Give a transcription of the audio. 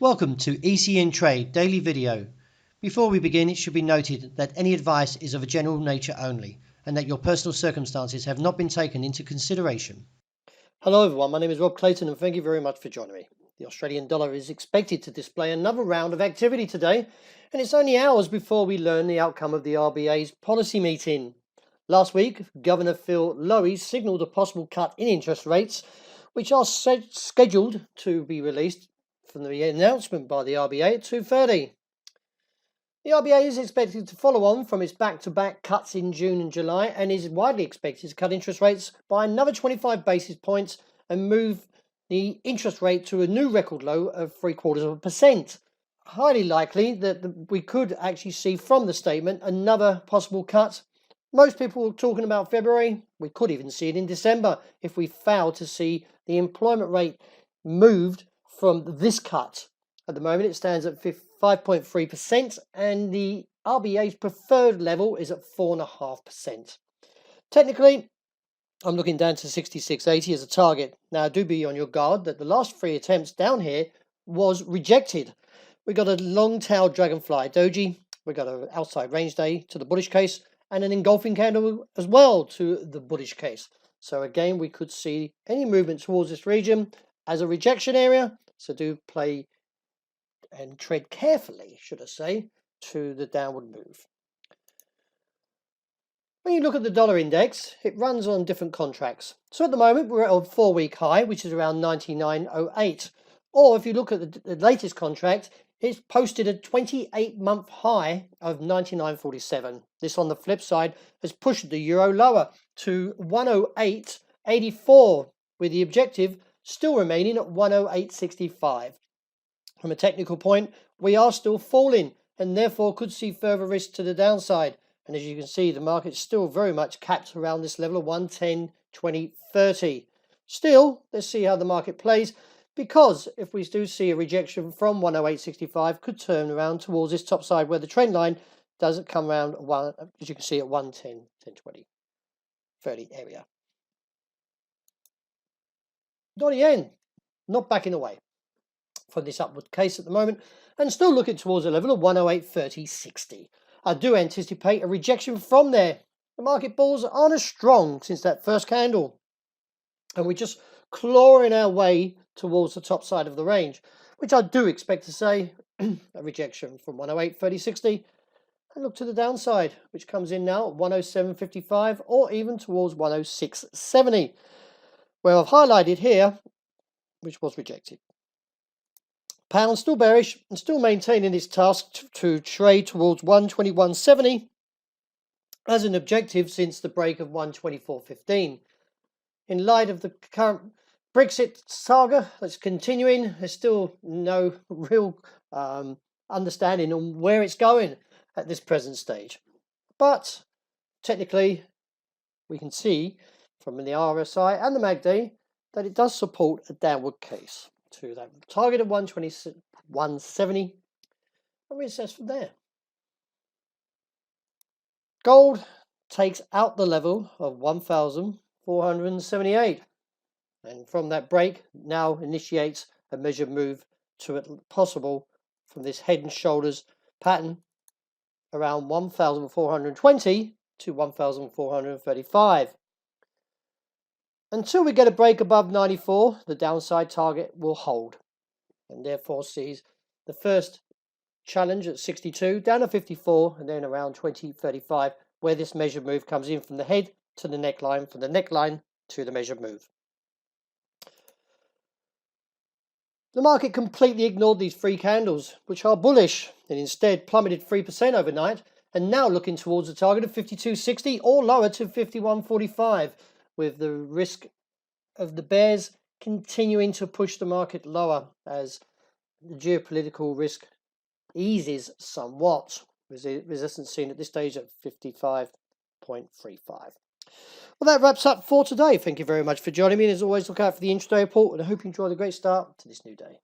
Welcome to ECN Trade Daily Video. Before we begin, it should be noted that any advice is of a general nature only and that your personal circumstances have not been taken into consideration. Hello everyone, my name is Rob Clayton and thank you very much for joining me. The Australian dollar is expected to display another round of activity today, and it's only hours before we learn the outcome of the RBA's policy meeting. Last week, Governor Philip Lowe signalled a possible cut in interest rates, which are scheduled to be released from the announcement by the RBA at 2:30. The RBA is expected to follow on from its back-to-back cuts in June and July and is widely expected to cut interest rates by another 25 basis points and move the interest rate to a new record low of 0.75%. Highly likely that we could actually see from the statement another possible cut. Most people are talking about February. We could even see it in December if we fail to see the employment rate moved from this cut. At the moment, it stands at 5.3%, and the RBA's preferred level is at 4.5%. Technically, I'm looking down to 66.80 as a target. Now, do be on your guard that the last three attempts down here was rejected. We got a long-tailed dragonfly doji, we got an outside range day to the bullish case, and an engulfing candle as well to the bullish case. So again, we could see any movement towards this region as a rejection area. So do play and tread carefully, should I say, to the downward move. When you look at the dollar index, it runs on different contracts. So at the moment, we're at a 4-week high, which is around 99.08. Or if you look at the latest contract, it's posted a 28-month high of 99.47. This, on the flip side, has pushed the euro lower to 108.84, with the objective still remaining at 108.65. From a technical point, we are still falling and therefore could see further risk to the downside. And as you can see, the market's still very much capped around this level of 110.20.30. Still, let's see how the market plays, because if we do see a rejection from 108.65, could turn around towards this top side where the trend line doesn't come around, as you can see, at 110.10.20.30 area. Dollar yen, not backing away from this upward case at the moment, and still looking towards a level of 108.30.60. I do anticipate a rejection from there. The market bulls aren't as strong since that first candle, and we're just clawing our way towards the top side of the range, which I do expect to say a rejection from 108.30.60, and look to the downside, which comes in now at 107.55 or even towards 106.70, where I've highlighted here, which was rejected. Pound still bearish and still maintaining its task to trade towards 121.70 as an objective since the break of 124.15. In light of the current Brexit saga that's continuing, there's still no real understanding on where it's going at this present stage. But technically, we can see from the RSI and the MACD that it does support a downward case to that target of 120.170, and reassess from there. Gold takes out the level of 1,478, and from that break now initiates a measured move to it possible from this head and shoulders pattern around 1,420 to 1,435. Until we get a break above 94, the downside target will hold, and therefore sees the first challenge at 62, down to 54, and then around 20.35, where this measured move comes in from the head to the neckline, from the neckline to the measured move. The market completely ignored these three candles, which are bullish, and instead plummeted 3% overnight, and now looking towards a target of 52.60 or lower to 51.45. With the risk of the bears continuing to push the market lower as the geopolitical risk eases somewhat. Resistance seen at this stage at 55.35. Well, that wraps up for today. Thank you very much for joining me. And as always, look out for the intraday report, and I hope you enjoy the great start to this new day.